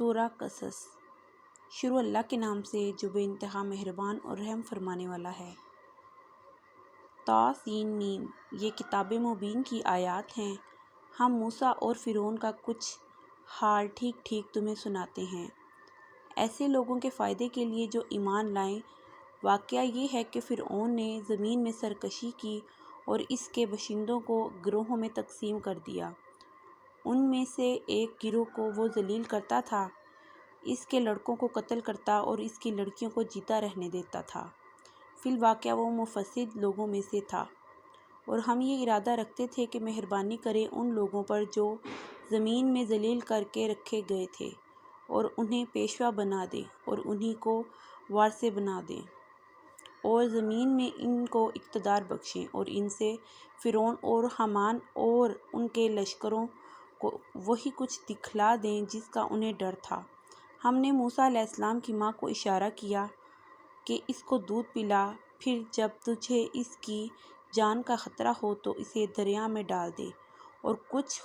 سورہ قصص۔ شروع اللہ کے نام سے جو بے انتہا مہربان اور رحم فرمانے والا ہے۔ طٰ یہ کتاب مبین کی آیات ہیں۔ ہم موسیٰ اور فرعون کا کچھ حال ٹھیک ٹھیک تمہیں سناتے ہیں، ایسے لوگوں کے فائدے کے لیے جو ایمان لائیں۔ واقعہ یہ ہے کہ فرعون نے زمین میں سرکشی کی اور اس کے باشندوں کو گروہوں میں تقسیم کر دیا۔ ان میں سے ایک گروہ کو وہ ذلیل کرتا تھا، اس کے لڑکوں کو قتل کرتا اور اس کی لڑکیوں کو جیتا رہنے دیتا تھا۔ فی الواقع وہ مفسد لوگوں میں سے تھا، اور ہم یہ ارادہ رکھتے تھے کہ مہربانی کریں ان لوگوں پر جو زمین میں ذلیل کر کے رکھے گئے تھے، اور انہیں پیشوا بنا دیں اور انہی کو وارث بنا دیں، اور زمین میں ان کو اقتدار بخشیں، اور ان سے فرعون اور حامان اور ان کے لشکروں کو وہی کچھ دکھلا دیں جس کا انہیں ڈر تھا۔ ہم نے موسیٰ علیہ السلام کی ماں کو اشارہ کیا کہ اس کو دودھ پلا، پھر جب تجھے اس کی جان کا خطرہ ہو تو اسے دریا میں ڈال دے، اور کچھ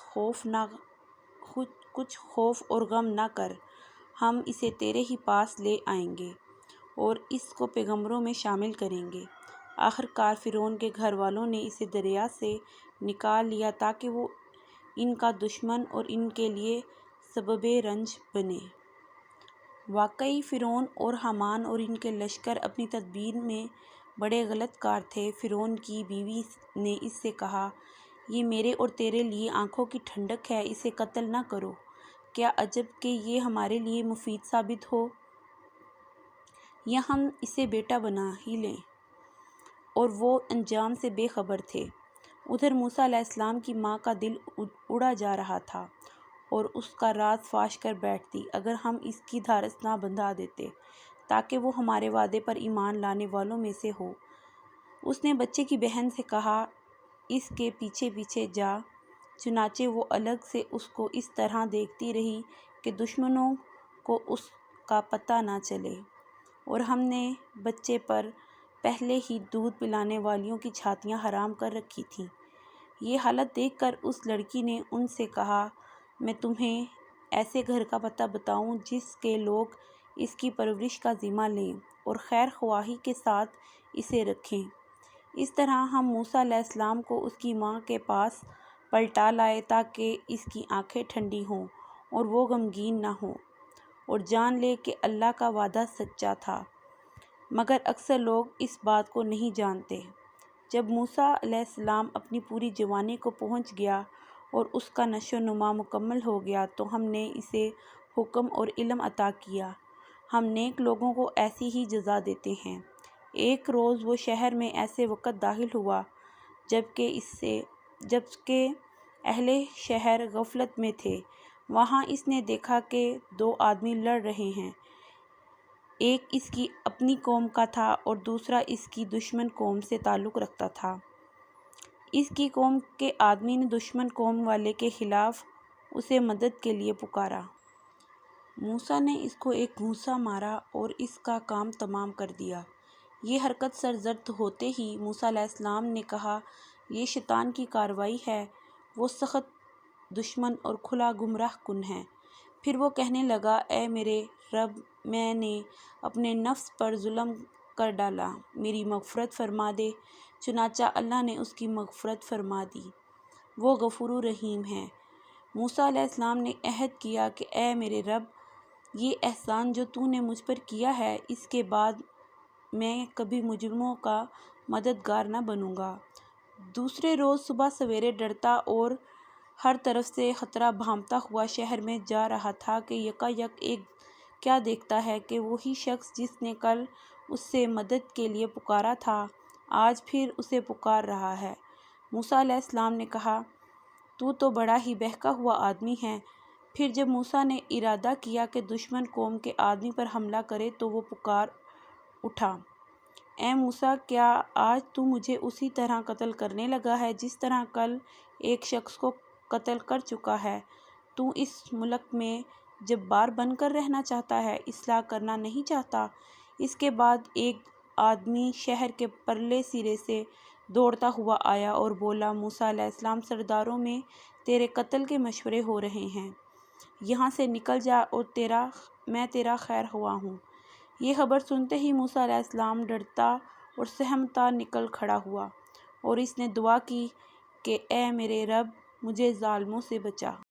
خوف اور غم نہ کر، ہم اسے تیرے ہی پاس لے آئیں گے اور اس کو پیغمبروں میں شامل کریں گے۔ آخرکار فرعون کے گھر والوں نے اسے دریا سے نکال لیا تاکہ وہ ان کا دشمن اور ان کے لیے سبب رنج بنے۔ واقعی فرعون اور حامان اور ان کے لشکر اپنی تدبیر میں بڑے غلط کار تھے۔ فرعون کی بیوی نے اس سے کہا، یہ میرے اور تیرے لیے آنکھوں کی ٹھنڈک ہے، اسے قتل نہ کرو، کیا عجب کہ یہ ہمارے لیے مفید ثابت ہو، یا ہم اسے بیٹا بنا ہی لیں۔ اور وہ انجام سے بے خبر تھے۔ ادھر موسیٰ علیہ السلام کی ماں کا دل اڑا جا رہا تھا اور اس کا راز فاش کر بیٹھتی اگر ہم اس کی دھارس نہ بندھا دیتے تاکہ وہ ہمارے وعدے پر ایمان لانے والوں میں سے ہو۔ اس نے بچے کی بہن سے کہا، اس کے پیچھے پیچھے جا۔ چنانچہ وہ الگ سے اس کو اس طرح دیکھتی رہی کہ دشمنوں کو اس کا پتہ نہ چلے، اور ہم نے بچے پر پہلے ہی دودھ پلانے والیوں کی چھاتیاں حرام کر رکھی تھیں۔ یہ حالت دیکھ کر اس لڑکی نے ان سے کہا، میں تمہیں ایسے گھر کا پتہ بتاؤں جس کے لوگ اس کی پرورش کا ذمہ لیں اور خیر خواہی کے ساتھ اسے رکھیں۔ اس طرح ہم موسیٰ علیہ السلام کو اس کی ماں کے پاس پلٹا لائے تاکہ اس کی آنکھیں ٹھنڈی ہوں اور وہ غمگین نہ ہو اور جان لے کہ اللہ کا وعدہ سچا تھا، مگر اکثر لوگ اس بات کو نہیں جانتے۔ جب موسیٰ علیہ السلام اپنی پوری جوانی کو پہنچ گیا اور اس کا نشو و نما مکمل ہو گیا تو ہم نے اسے حکم اور علم عطا کیا۔ ہم نیک لوگوں کو ایسی ہی جزا دیتے ہیں۔ ایک روز وہ شہر میں ایسے وقت داخل ہوا جبکہ اہل شہر غفلت میں تھے۔ وہاں اس نے دیکھا کہ دو آدمی لڑ رہے ہیں، ایک اس کی اپنی قوم کا تھا اور دوسرا اس کی دشمن قوم سے تعلق رکھتا تھا۔ اس کی قوم کے آدمی نے دشمن قوم والے کے خلاف اسے مدد کے لیے پکارا۔ موسیٰ نے اس کو ایک گھونسا مارا اور اس کا کام تمام کر دیا۔ یہ حرکت سرزد ہوتے ہی موسیٰ علیہ السلام نے کہا، یہ شیطان کی کارروائی ہے، وہ سخت دشمن اور کھلا گمراہ کن ہے۔ پھر وہ کہنے لگا، اے میرے رب، میں نے اپنے نفس پر ظلم کر ڈالا، میری مغفرت فرما دے۔ چنانچہ اللہ نے اس کی مغفرت فرما دی، وہ غفور رحیم ہے۔ موسیٰ علیہ السلام نے عہد کیا کہ اے میرے رب، یہ احسان جو تو نے مجھ پر کیا ہے، اس کے بعد میں کبھی مجرموں کا مددگار نہ بنوں گا۔ دوسرے روز صبح سویرے ڈرتا اور ہر طرف سے خطرہ بھانپتا ہوا شہر میں جا رہا تھا کہ یکایک ایک کیا دیکھتا ہے کہ وہی شخص جس نے کل اس سے مدد کے لیے پکارا تھا، آج پھر اسے پکار رہا ہے۔ موسیٰ علیہ السلام نے کہا، تو بڑا ہی بہکا ہوا آدمی ہے۔ پھر جب موسیٰ نے ارادہ کیا کہ دشمن قوم کے آدمی پر حملہ کرے تو وہ پکار اٹھا، اے موسیٰ، کیا آج تو مجھے اسی طرح قتل کرنے لگا ہے جس طرح کل ایک شخص کو قتل کر چکا ہے؟ تو اس ملک میں جبار بن کر رہنا چاہتا ہے، اصلاح کرنا نہیں چاہتا؟ اس کے بعد ایک آدمی شہر کے پرلے سرے سے دوڑتا ہوا آیا اور بولا، موسیٰ علیہ السلام، سرداروں میں تیرے قتل کے مشورے ہو رہے ہیں۔ یہاں سے نکل جا اور میں تیرا خیر خواہ ہوں۔ یہ خبر سنتے ہی موسیٰ علیہ السلام ڈرتا اور سہمتا نکل کھڑا ہوا، اور اس نے دعا کی کہ اے میرے رب، مجھے ظالموں سے بچا۔